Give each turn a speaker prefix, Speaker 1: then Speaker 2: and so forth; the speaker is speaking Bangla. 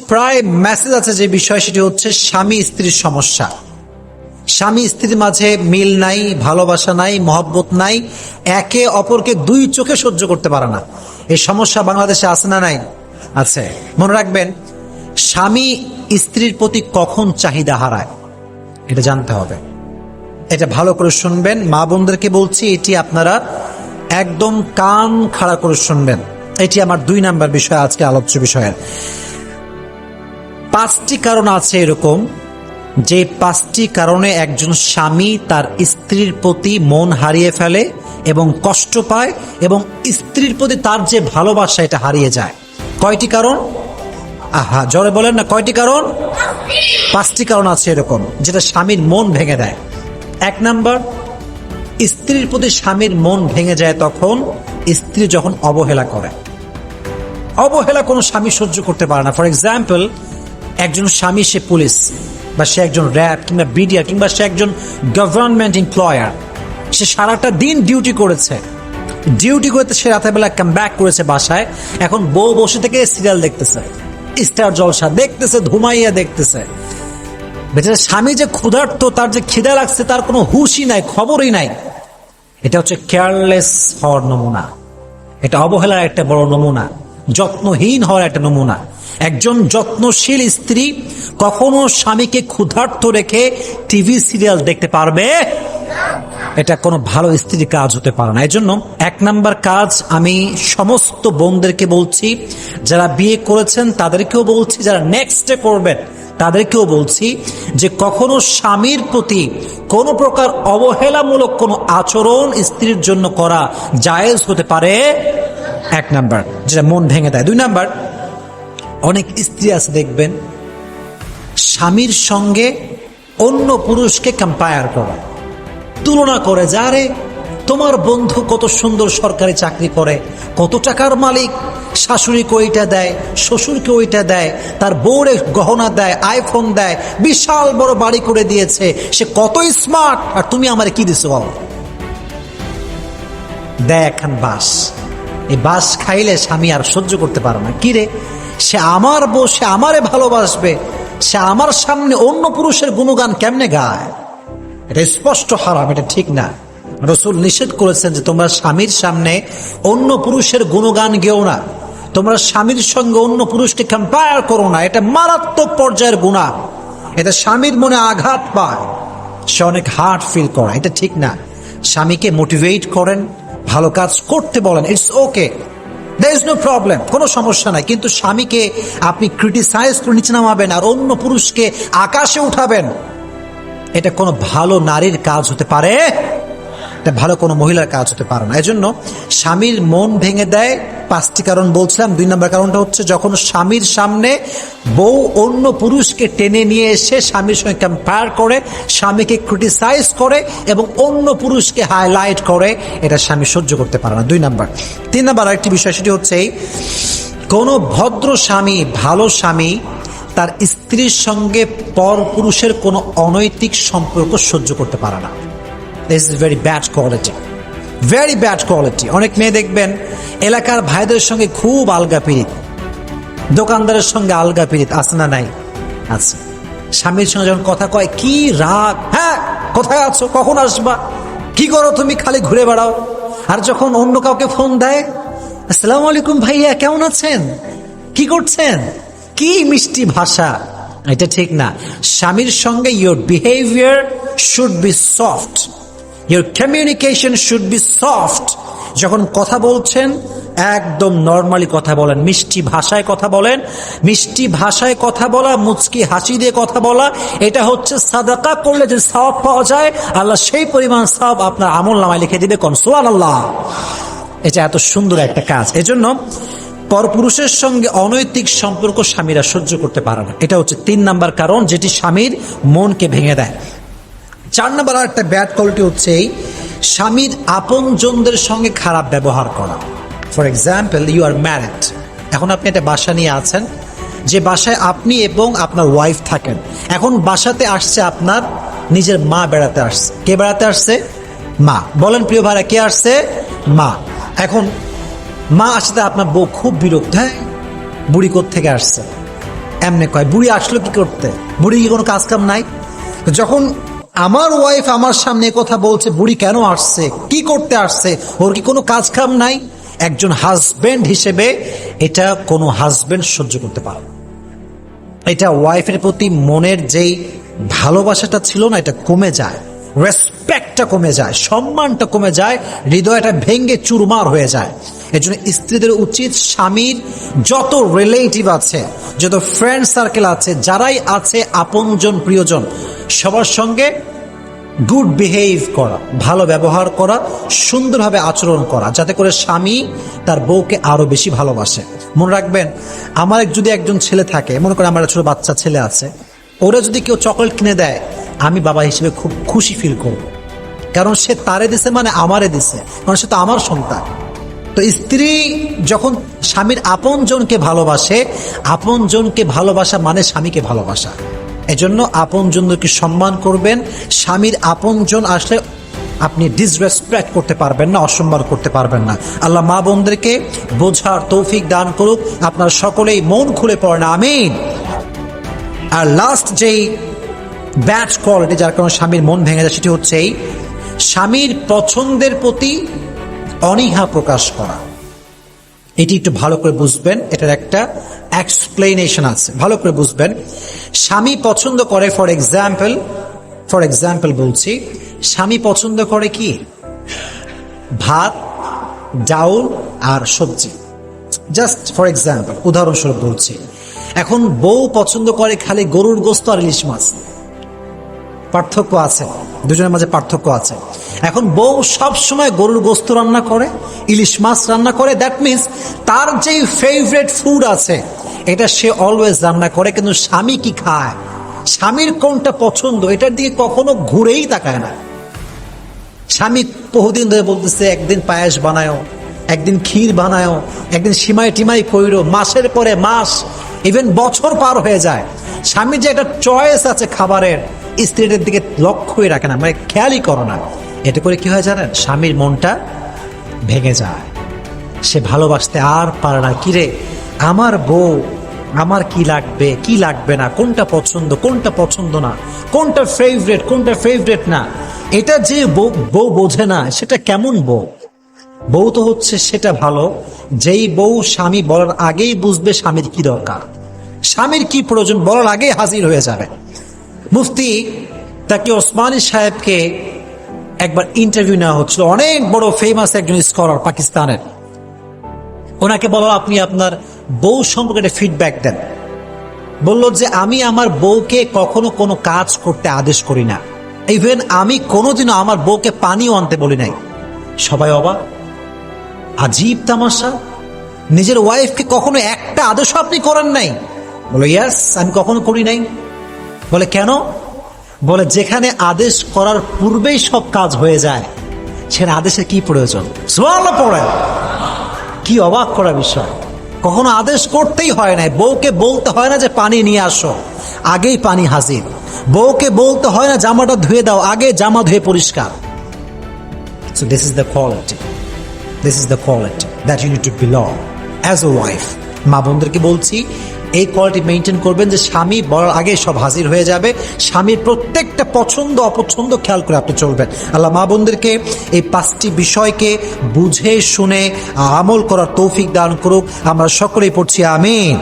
Speaker 1: প্রায় মেসেজ আছে যে বিষয়, সেটি হচ্ছে স্বামী স্ত্রীর সমস্যা। স্বামী স্ত্রীর মাঝে মিল নাই, ভালোবাসা নাই, মহব্বত নাই, একে অপরকে দুই চোখে সহ্য করতে পারে না। এই সমস্যা বাংলাদেশে আছে না নাই? আছে। মনে রাখবেন, স্বামী স্ত্রীর প্রতি কখন চাহিদা হারায় এটা জানতে হবে। এটা ভালো করে শুনবেন, মা বোনদেরকে বলছি, এটি আপনারা একদম কান খাড়া করে শুনবেন। এটি আমার 2 নাম্বার বিষয়, আজকে আলোচ্য বিষয়ের। 5টি কারণ আছে এরকম, যে 5টি কারণে একজন স্বামী তার স্ত্রীর প্রতি মন হারিয়ে ফেলে এবং কষ্ট পায়, এবং স্ত্রীর প্রতি তার যে ভালোবাসা এটা হারিয়ে যায়। কয়টি কারণ? আহা, জোরে বলেন না, কয়টি কারণ? 5টি কারণ আছে এরকম যেটা স্বামীর মন ভেঙে দেয়। 1 নাম্বার, স্ত্রীর প্রতি স্বামীর মন ভেঙে যায় তখন স্ত্রী যখন অবহেলা করে। অবহেলা কোনো স্বামী সহ্য করতে পারে না। ফর এক্সাম্পল, একজন স্বামী, সে পুলিশ বা সে একজন র্যাব কিংবা বিডিআর কিংবা সে একজন গভর্নমেন্ট এমপ্লয়ার, সে সারাটা দিন ডিউটি করেছে, ডিউটি করতে সে রাতের বেলা কাম ব্যাক করেছে বাসায়। এখন বউ বসে থেকে সিরিয়াল দেখতেছে, স্টার জলসা দেখতেছে, ধুমাইয়া দেখতেছে। বেচারা স্বামী যে ক্ষুধার্ত, তার যে খিদা লাগছে, তার কোনো হুশই নাই, খবরই নাই। এটা হচ্ছে কেয়ারলেস হওয়ার নমুনা, এটা অবহেলার একটা বড় নমুনা, যত্নহীন হওয়ার একটা নমুনা। একজন যত্নশীল স্ত্রী কখনো স্বামীকে ক্ষুধার্ত রেখে টিভি সিরিয়াল দেখতে পারবে? এটা কোনো ভালো স্ত্রীর কাজ হতে পারে না। এই জন্য 1 নাম্বার কাজ আমি সমস্ত বোনদেরকে বলছি, যারা বিয়ে করেছেন তাদেরকেও বলছি, যারা নেক্সটে করবেন তাদেরকেও বলছি, যে কখনো স্বামীর প্রতি কোনো প্রকার অবহেলামূলক কোনো আচরণ স্ত্রীর জন্য করা জায়েজ হতে পারে। 1 নাম্বার, যেটা মন ভেঙে দেয়। 2 নাম্বার, অনেক স্ত্রী আছে দেখবেন স্বামীর সঙ্গে অন্য পুরুষকে কম্পেয়ার করে, তুলনা করে, যারে তোমার বন্ধু কত সুন্দর সরকারি চাকরি করে, কত টাকার মালিক, শাশুড়িকে ওইটা দেয়, শ্বশুরকে ওইটা দেয়, তার বউরে গহনা দেয়, আইফোন দেয়, বিশাল বড় বাড়ি করে দিয়েছে, সে কত স্মার্ট, আর তুমি আমারে কি দিছো বাবা? দেয় এখন বাস। এই বাস খাইলে স্বামী আর সহ্য করতে পারে না। কি রে, সে আমার বউ, সে আমারে ভালোবাসবে, সে আমার সামনে অন্য পুরুষের গুণগান কেমনে গায়? এটা স্পষ্ট হারাম, এটা ঠিক না। রাসূল নিষেধ করেছেন যে তোমরা স্বামীর সামনে অন্য পুরুষের গুণগান গেও না, তোমরা স্বামীর সঙ্গে অন্য পুরুষকে কম্পেয়ার করো না। এটা মারাত্মক পর্যায়ের গুনাহ, এটা স্বামীর মনে আঘাত পায়, সে অনেক হার্ট ফিল করে, এটা ঠিক না। স্বামীকে মোটিভেট করেন, ভালো কাজ করতে বলেন, it's okay, there is no problem, কোনো সমস্যা নাই। কিন্তু স্বামীকে আপনি ক্রিটিসাইজ করে নিচে নামাবেন আর অন্য পুরুষকে আকাশে উঠাবেন, এটা কোনো ভালো নারীর কাজ হতে পারে? এটা ভালো কোনো মহিলার কাজ হতে পারে না। এজন্য স্বামীর মন ভেঙে দেয় 5টি কারণ বলছিলাম। 2 নম্বর কারণটা হচ্ছে যখন স্বামীর সামনে বউ অন্য পুরুষকে টেনে নিয়ে এসে স্বামীর সঙ্গে কম্পেয়ার করে, স্বামীকে ক্রিটিসাইজ করে এবং অন্য পুরুষকে হাইলাইট করে, এটা স্বামী সহ্য করতে পারে না। 2 নম্বর। 3 নম্বর আরেকটি বিষয়, সেটি হচ্ছে কোনো ভদ্র স্বামী, ভালো স্বামী তার স্ত্রীর সঙ্গে পর পুরুষের কোনো অনৈতিক সম্পর্ক সহ্য করতে পারে না। This is very bad quality, very bad quality. অনেক মেয়ে দেখবেন এলাকার ভাইদের সঙ্গে খুব আলগা পিরিত, দোকানদারের সঙ্গে আলগা পিরিত, আছে না নাই? আছে। স্বামীর সঙ্গে যখন কথা কয়, কি রাগ, হ্যাঁ কোথায় আছো, কখন আসবা, কি করো তুমি, খালি ঘুরে বেড়াও। আর যখন অন্য কাউকে ফোন দেয়, আসসালামু আলাইকুম ভাইয়া, কেমন আছেন, কি করছেন, কি মিষ্টি ভাষা। এটা ঠিক না। স্বামীর সঙ্গে your behavior should be soft, your communication should be soft. যখন কথা বলছেন একদম নরমালি কথা বলেন, মিষ্টি ভাষায় কথা বলেন। মিষ্টি ভাষায় কথা বলা, মুচকি হাসি দিয়ে কথা বলা, এটা হচ্ছে সাদাকা করলে যে সওয়াব পাওয়া যায়, আল্লাহ সেই পরিমাণ সওয়াব আপনার আমলনামায় লিখে দিবে। কোন সুবহানাল্লাহ। এটা এত সুন্দর একটা কাজ। এজন্য পরপুরুষের সঙ্গে অনৈতিক সম্পর্ক স্বামীরা সহ্য করতে পারে না। এটা হচ্ছে 3 নাম্বার কারণ, যেটি স্বামীর মনকে ভেঙে দেয়। 4 নাম্বার আর একটা ব্যাড কোয়ালিটি হচ্ছে স্বামীর আপনজনদের সঙ্গে খারাপ ব্যবহার করা। For example, you are married, এখন আপনি একটা বাসা নিয়ে আছেন, যে বাসায় আপনি এবং আপনার ওয়াইফ থাকেন। এখন বাসাতে আসছে আপনার নিজের মা বেড়াতে আসছে। কে বেড়াতে আসছে? মা। বলেন প্রিয় ভাইরা, কে আসছে? মা। এখন মা আসতে আপনার বউ খুব বিরক্ত, হ্যাঁ বুড়ি কোত্থেকে আসছে, এমনি কয় বুড়ি আসলো কি করতে, বুড়ি কি কোনো কাজ কাম নাই? যখন আমার ওয়াইফ আমার সামনে কথা বলছে বুড়ি কেন আসছে, কি করতে আসছে, ওর কি কোনো কাজ কাম নাই? একজন হাজবেন্ড হিসেবে এটা কোনো হাজবেন্ড সহ্য করতে পারে না। এটা ওয়াইফের প্রতি মনের যেই ভালোবাসাটা ছিল না, এটা কমে যায়, রেসপেক্টটা কমে যায়, সম্মানটা কমে যায়, হৃদয়টা ভেঙ্গে চুরমার হয়ে যায়। এজন্য স্ত্রীদের উচিত স্বামীর যত রিলেটিভ আছে, যত ফ্রেন্ড সার্কেল আছে, যারাই আছে আপনজন প্রিয়জন, সবার সঙ্গে গুড বিহেভ করা, ভালো ব্যবহার করা, সুন্দরভাবে আচরণ করা, যাতে করে স্বামী তার বউকে আরো বেশি ভালোবাসে। মনে রাখবেন, আমার যদি একজন ছেলে থাকে, মনে করে আমার ছোট বাচ্চা ছেলে আছে, ওরা যদি কেউ চকলেট কিনে দেয়, আমি বাবা হিসেবে খুব খুশি ফিল করব, কারণ সে তারে দিছে মানে আমারে দিছে, কারণ সে তো আমার সন্তান। তো স্ত্রী যখন স্বামীর আপনজনকে ভালোবাসে, আপনজনকে ভালোবাসা মানে স্বামীকে ভালোবাসা। এজন্য আপনজনকে সম্মান করবেন। স্বামীর আপনজন আসলে আপনি ডিসরেসপেক্ট করতে পারবেন না, অসম্মান করতে পারবেন না। আল্লাহ মা বোনদেরকে বোঝার তৌফিক দান করুক। আপনার সকলেই মন খুলে পড়েন, আমিন। আর লাস্ট যেই ব্যাড কোয়ালিটি যার কারণে স্বামীর মন ভেঙে যায়, সেটি হচ্ছে এই স্বামীর পছন্দের প্রতি অনীহা প্রকাশ করা। এটি একটু ভালো করে বুঝবেন, এটার একটা এক্সপ্লেনেশন আছে, ভালো করে বুঝবেন। স্বামী পছন্দ করে, ফর এক্সাম্পল বলছি, স্বামী পছন্দ করে কি? ভাত, ডাউল আর সবজি। জাস্ট ফর এক্সাম্পল, উদাহরণস্বরূপ বলছি। এখন বউ পছন্দ করে খালি গরুর গোস্ত আর ইলিশ মাছ। পার্থক্য আছে, দুজনের মাঝে পার্থক্য আছে। এখন বউ সব সময় গরুর গোস্ত রান্না করে, ইলিশ মাছ রান্না করে, দ্যাট মিনস তার যে ফেভারিট ফুড আছে এটা সে অলওয়েজ রান্না করে। কিন্তু স্বামী কি খায়, স্বামীর কোনটা পছন্দ, এটার দিকে কখনো ঘুরেই তাকায় না। স্বামী বহুদিন ধরে বলতেছে একদিন পায়েস বানায়ও, একদিন ক্ষীর বানায়ও, একদিন সিমাই টিমাই কইরো, মাসের পরে মাস, ইভেন বছর পার হয়ে যায়। স্বামীর যে একটা চয়েস আছে খাবারের, স্ত্রীদের দিকে লক্ষ্যই রাখে না, মানে খেয়ালই করো না। এটা করে কি হয় জানেন? স্বামীর মনটা ভেঙে যায়, সে ভালোবাসতে আর পারে না। কিরে আমার বউ, আমার কি লাগবে কি লাগবে না, কোনটা পছন্দ কোনটা পছন্দ না, কোনটা ফেভারিট কোনটা ফেভারিট না, এটা যে বউ বোঝে না, সেটা কেমন বউ? বউ তো হচ্ছে সেটা ভালো যেই বউ স্বামী বলার আগেই বুঝবে স্বামীর কি দরকার, স্বামীর কি প্রয়োজন, বলার আগেই হাজির হয়ে যাবে। মুফতি তাকি ওসমানী সাহেবকে একবার ইন্টারভিউ নেওয়া হচ্ছিল, অনেক বড় ফেমাস একজন স্কলার পাকিস্তানের। ওনাকে বলো আপনি আপনার বউ সম্পর্কে একটা ফিডব্যাক দেন। বলল যে আমি আমার বউকে কখনো কোনো কাজ করতে আদেশ করি না, ইভেন আমি কোনোদিনও আমার বউকে পানিও আনতে বলি নাই। সবাই অবাক, আজীব তামাশা, নিজের ওয়াইফকে কখনো একটা আদেশও আপনি করেন নাই? বলে ইয়াস, আমি কখনো করি নাই। বলে কেন? বলে যেখানে আদেশ করার পূর্বেই সব কাজ হয়ে যায়, সেখানে আদেশের কি প্রয়োজন? সুবহানাল্লাহ পড়ে। কি অবাক করা বিষয়, কখনো আদেশ করতেই হয় না। বউকে বলতে হয় না যে পানি নিয়ে আসো, আগেই পানি হাজির। বউকে বলতে হয় না জামাটা ধুয়ে দাও, আগে জামা ধুয়ে পরিষ্কার। So this is the quality, this is the quality that you need to belong as a wife. মা বোনদেরকে বলছি, এই কোয়ালিটি মেনটেন করবেন যে স্বামী বলার আগে সব হাজির হয়ে যাবে, স্বামীর প্রত্যেকটা পছন্দ অপছন্দ খেয়াল করে আপনি চলবেন। আল্লাহ মা বোনদেরকে এই 5টি বিষয়কে বুঝে শুনে আমল করার তৌফিক দান করুক। আমরা সকলেই পড়ছি আমিন।